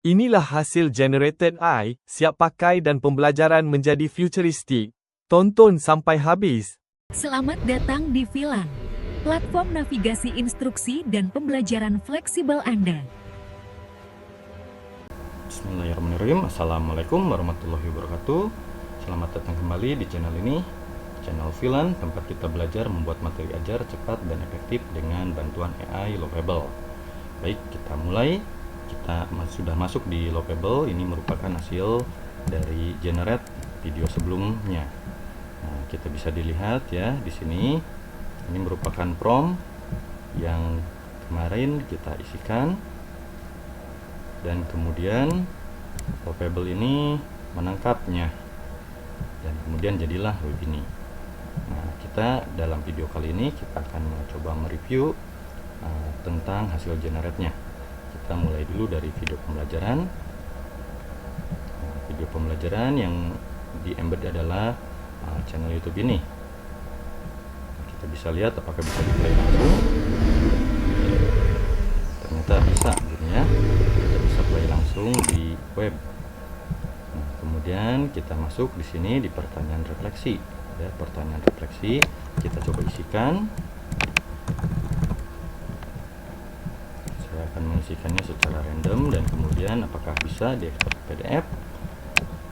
Inilah hasil generated AI, siap pakai dan pembelajaran menjadi futuristik. Tonton sampai habis. Selamat datang di Filan, platform navigasi instruksi dan pembelajaran fleksibel Anda. Bismillahirrahmanirrahim. Assalamualaikum warahmatullahi wabarakatuh. Selamat datang kembali di channel ini, channel Filan, tempat kita belajar membuat materi ajar cepat dan efektif dengan bantuan AI Lovable. Baik, kita mulai. Kita sudah masuk di Lovable. Ini merupakan hasil dari generate video sebelumnya. Nah, kita bisa dilihat ya di sini. Ini merupakan prompt yang kemarin kita isikan, dan kemudian Lovable ini menangkapnya, dan kemudian jadilah web ini. Nah, kita dalam video kali ini kita akan mencoba mereview tentang hasil generate-nya. Kita mulai dulu dari video pembelajaran. Video pembelajaran yang di embed adalah channel YouTube ini. Kita bisa lihat apakah bisa di play langsung. Ternyata bisa, gitu ya. Kita bisa play langsung di web. Nah, kemudian kita masuk di sini di pertanyaan refleksi. Ya, pertanyaan refleksi kita coba isikan. Akan mengisikannya secara random, dan kemudian apakah bisa diekspor PDF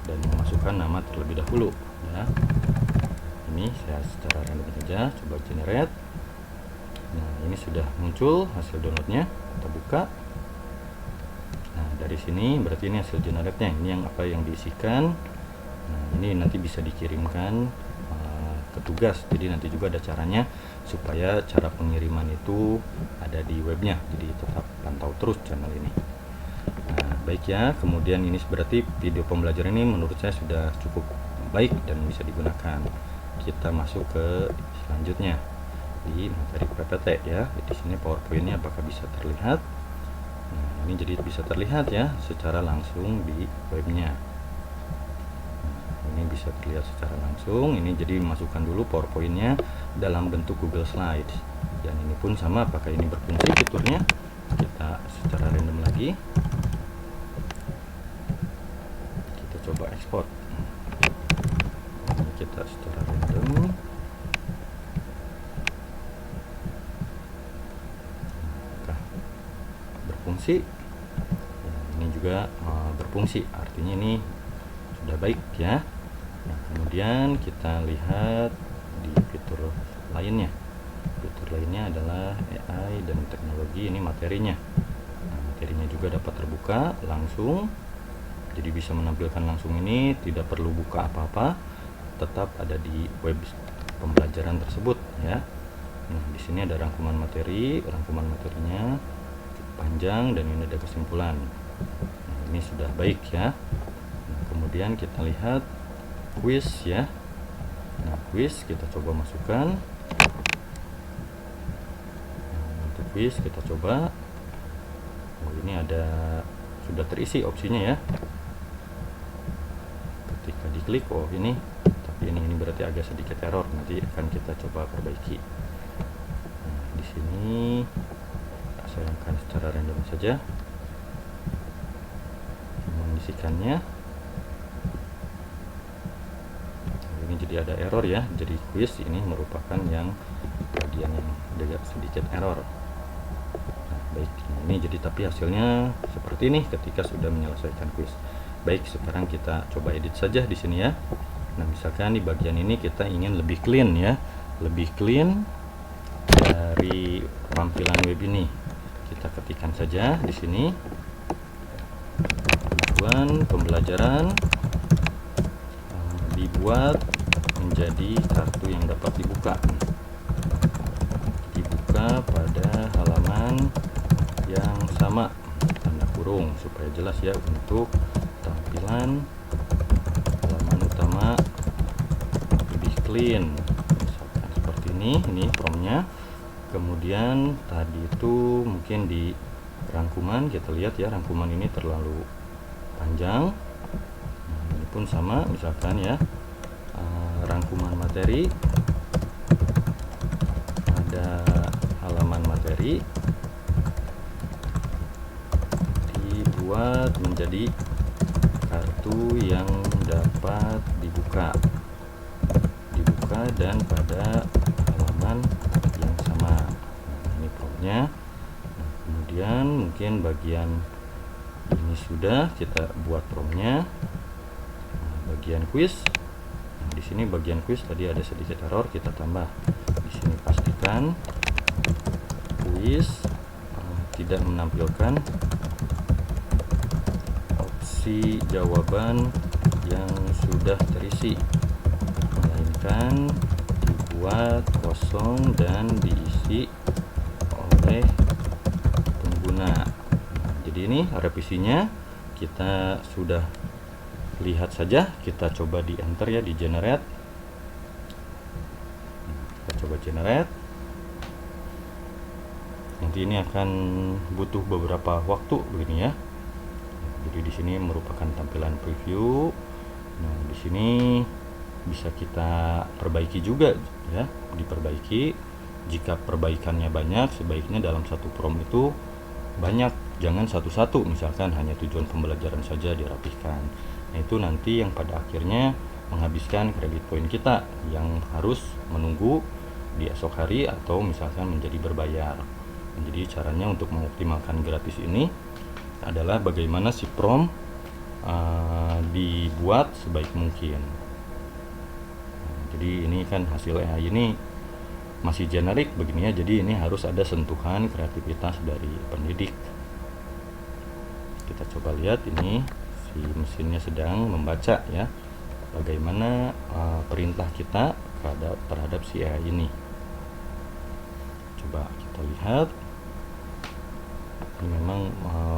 dan memasukkan nama terlebih dahulu ya. Ini saya secara random saja coba generate. Nah, ini sudah muncul hasil downloadnya. Kita buka. Nah, dari sini berarti ini hasil generate-nya. Ini yang apa yang diisikan. Nah, ini nanti bisa dikirimkan ke tugas, jadi nanti juga ada caranya supaya cara pengiriman itu ada di webnya, jadi tetap pantau terus channel ini. Nah, baik ya, kemudian ini berarti video pembelajaran ini menurut saya sudah cukup baik dan bisa digunakan. Kita masuk ke selanjutnya di materi PPT ya. Di sini PowerPoint-nya apakah bisa terlihat? Nah, ini jadi bisa terlihat ya secara langsung di webnya. Ini bisa terlihat secara langsung. Ini jadi masukkan dulu PowerPoint-nya dalam bentuk Google Slides, dan ini pun sama, apakah ini berfungsi fiturnya. Kita secara random lagi, kita coba ekspor. Ini kita secara random. Apakah berfungsi? Nah, ini juga berfungsi, artinya ini sudah baik ya. Nah, kemudian kita lihat di fitur lainnya. Fitur lainnya adalah AI dan teknologi. Ini materinya. Nah, materinya juga dapat terbuka langsung. Jadi bisa menampilkan langsung ini, tidak perlu buka apa-apa. Tetap ada di web pembelajaran tersebut ya. Nah, di sini ada rangkuman materi. Rangkuman materinya panjang, dan ini ada kesimpulan. Nah, ini sudah baik ya. Nah, kemudian kita lihat quiz ya. Nah, quiz kita coba masukkan. Nah, untuk quiz kita coba. Oh, ini ada sudah terisi opsinya ya. Ketika diklik, oh ini, tapi ini berarti agak sedikit error. Nanti akan kita coba perbaiki. Nah, di sini saya akan secara random saja mengisikannya. Jadi ada error ya, jadi quiz ini merupakan yang bagian yang agak sedikit error. Nah, baik, ini jadi tapi hasilnya seperti ini ketika sudah menyelesaikan quiz. Baik, sekarang kita coba edit saja di sini ya. Nah, misalkan di bagian ini kita ingin lebih clean ya, lebih clean dari tampilan web ini. Kita ketikkan saja di sini tujuan pembelajaran dibuat menjadi kartu yang dapat dibuka pada halaman yang sama, tanda kurung, supaya jelas ya, untuk tampilan halaman utama lebih clean, misalkan seperti ini promptnya. Kemudian tadi itu mungkin di rangkuman kita lihat ya, rangkuman ini terlalu panjang. Nah, ini pun sama, misalkan ya, rangkuman materi, ada halaman materi buat menjadi kartu yang dapat dibuka dan pada halaman yang sama. Nah, ini promnya. Nah, kemudian mungkin bagian ini sudah kita buat promnya. Nah, bagian quiz. Nah, di sini bagian quiz tadi ada sedikit error, kita tambah. Di sini pastikan quiz tidak menampilkan opsi jawaban yang sudah terisi, melainkan dibuat kosong dan diisi oleh pengguna. Nah, jadi ini revisinya kita sudah lihat saja. Kita coba di enter ya, di generate. Kita coba generate. Nanti ini akan butuh beberapa waktu begini ya. Jadi di sini merupakan tampilan preview. Nah, di sini bisa kita perbaiki juga ya, diperbaiki. Jika perbaikannya banyak, sebaiknya dalam satu prompt itu banyak, jangan satu-satu, misalkan hanya tujuan pembelajaran saja dirapihkan. Nah, itu nanti yang pada akhirnya menghabiskan kredit poin kita yang harus menunggu di esok hari atau misalkan menjadi berbayar. Jadi caranya untuk mengoptimalkan gratis ini adalah bagaimana si prompt dibuat sebaik mungkin. Jadi ini kan hasil AI ini masih generik begini ya, jadi ini harus ada sentuhan kreativitas dari pendidik. Kita coba lihat ini si mesinnya sedang membaca ya, bagaimana perintah kita terhadap si AI ini. Coba kita lihat. Ini memang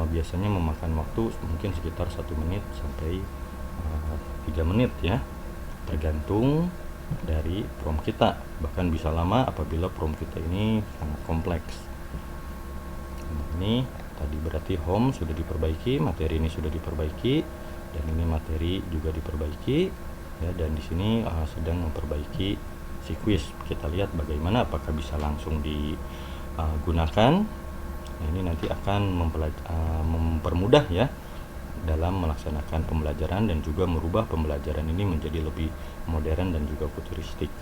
biasanya memakan waktu mungkin sekitar 1 menit sampai 3 menit ya, tergantung dari prompt kita. Bahkan bisa lama apabila prompt kita ini sangat kompleks. Nah, ini tadi berarti home sudah diperbaiki, materi ini sudah diperbaiki, dan ini materi juga diperbaiki ya, dan di sini sedang memperbaiki si quiz. Kita lihat bagaimana, apakah bisa langsung digunakan. Nah, ini nanti akan mempermudah ya dalam melaksanakan pembelajaran dan juga merubah pembelajaran ini menjadi lebih modern dan juga futuristik.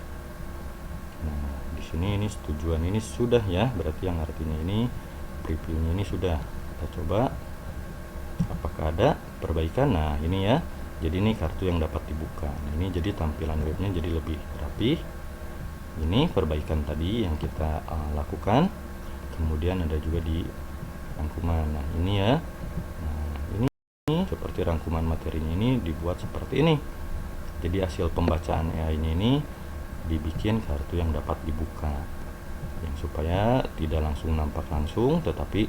Nah, di sini ini tujuan ini sudah ya, berarti yang artinya ini previewnya ini sudah. Kita coba apakah ada perbaikan. Nah, ini ya. Jadi ini kartu yang dapat dibuka. Nah, ini jadi tampilan webnya jadi lebih rapi. Ini perbaikan tadi yang kita lakukan. Kemudian ada juga di rangkuman. Nah, ini ya. Nah, ini seperti rangkuman materinya ini dibuat seperti ini. Jadi hasil pembacaan AI ini dibikin kartu yang dapat dibuka, yang supaya tidak langsung nampak langsung, tetapi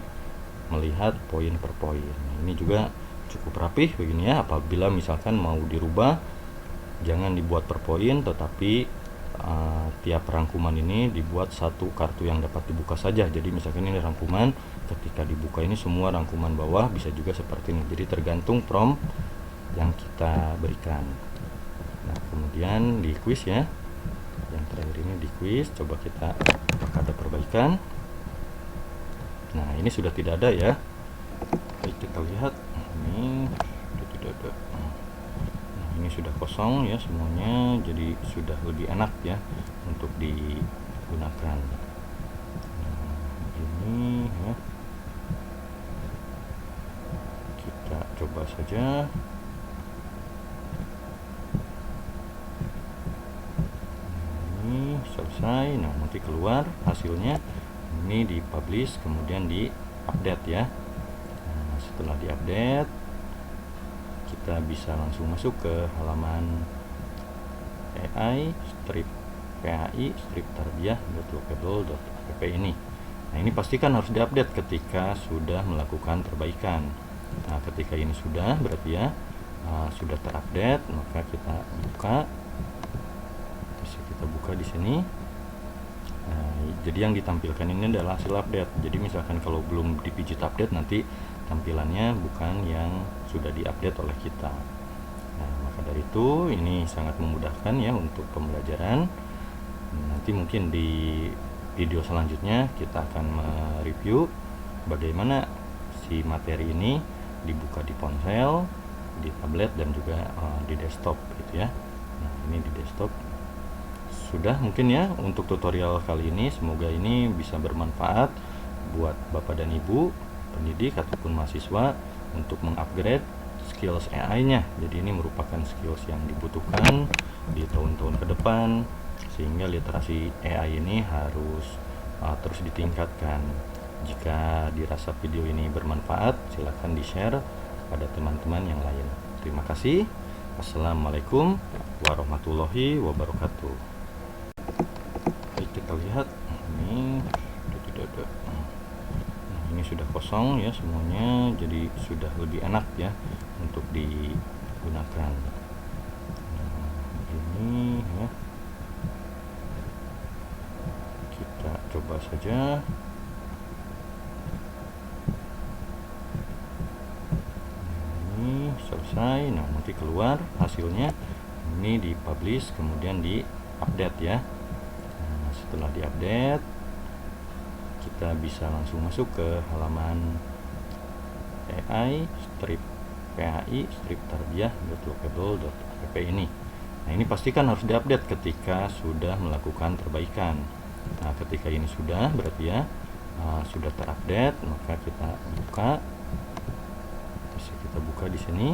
melihat poin per poin. Nah, ini juga cukup rapih begini ya. Apabila misalkan mau dirubah, jangan dibuat per poin, tetapi tiap rangkuman ini dibuat satu kartu yang dapat dibuka saja. Jadi misalkan ini rangkuman, ketika dibuka ini semua rangkuman bawah bisa juga seperti ini. Jadi tergantung prompt yang kita berikan. Nah, kemudian di quiz ya, yang terakhir ini di quiz, coba kita apakah ada perbaikan. Nah, ini sudah tidak ada ya. Baik, kita lihat ini sudah tidak ada. Nah, ini sudah kosong ya semuanya, jadi sudah lebih enak ya untuk digunakan. Nah, ini ya, kita coba saja. Ini selesai. Nah, nanti keluar hasilnya, ini dipublish kemudian diupdate ya. Nah, setelah diupdate kita bisa langsung masuk ke halaman AI strip PAI strip tarbiyah.lookable.app ini. Nah, ini pastikan harus diupdate ketika sudah melakukan perbaikan. Nah, ketika ini sudah berarti ya sudah terupdate, maka kita buka. Bisa kita buka di sini. Nah, jadi yang ditampilkan ini adalah hasil update. Jadi misalkan kalau belum dipijit update, nanti tampilannya bukan yang sudah diupdate oleh kita. Nah, maka dari itu ini sangat memudahkan ya untuk pembelajaran. Nanti mungkin di video selanjutnya kita akan mereview bagaimana si materi ini dibuka di ponsel, di tablet, dan juga di desktop gitu ya. Nah, ini di desktop. Sudah mungkin ya untuk tutorial kali ini, semoga ini bisa bermanfaat buat Bapak dan Ibu pendidik ataupun mahasiswa untuk mengupgrade skills AI-nya. Jadi ini merupakan skills yang dibutuhkan di tahun-tahun ke depan, sehingga literasi AI ini harus terus ditingkatkan. Jika dirasa video ini bermanfaat, silahkan di-share pada teman-teman yang lain. Terima kasih. Assalamualaikum warahmatullahi wabarakatuh. Baik, kita lihat ini sudah tidak ada. Nah, ini sudah kosong ya semuanya, jadi sudah lebih enak ya untuk digunakan. Nah, ini ya. Kita coba saja. Ini selesai. Nah, nanti keluar hasilnya. Ini dipublish, kemudian di-update ya. Nah, setelah di-update, kita bisa langsung masuk ke halaman AI strip PHI strip tarbiyah.lookable.app ini. Nah, ini pastikan harus diupdate ketika sudah melakukan perbaikan. Nah, ketika ini sudah, berarti ya sudah terupdate, maka kita buka. Bisa kita buka di sini.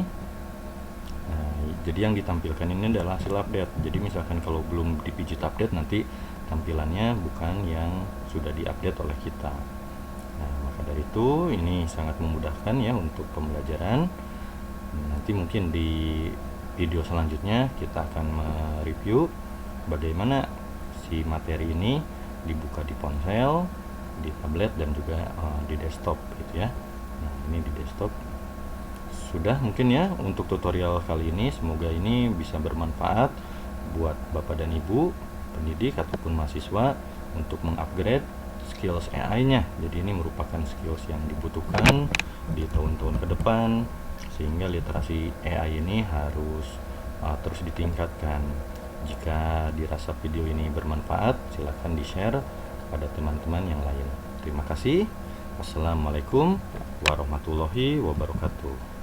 Nah, jadi yang ditampilkan ini adalah hasil update. Jadi misalkan kalau belum dipijit update, nanti tampilannya bukan yang sudah diupdate oleh kita. Nah, maka dari itu ini sangat memudahkan ya untuk pembelajaran. Nanti mungkin di video selanjutnya kita akan mereview bagaimana si materi ini dibuka di ponsel, di tablet, dan juga di desktop gitu ya. Nah, ini di desktop. Sudah mungkin ya untuk tutorial kali ini, semoga ini bisa bermanfaat buat Bapak dan Ibu pendidik ataupun mahasiswa untuk mengupgrade skills AI-nya. Jadi ini merupakan skills yang dibutuhkan di tahun-tahun ke depan, sehingga literasi AI ini harus terus ditingkatkan. Jika dirasa video ini bermanfaat, silahkan di-share pada teman-teman yang lain. Terima kasih. Wassalamualaikum warahmatullahi wabarakatuh.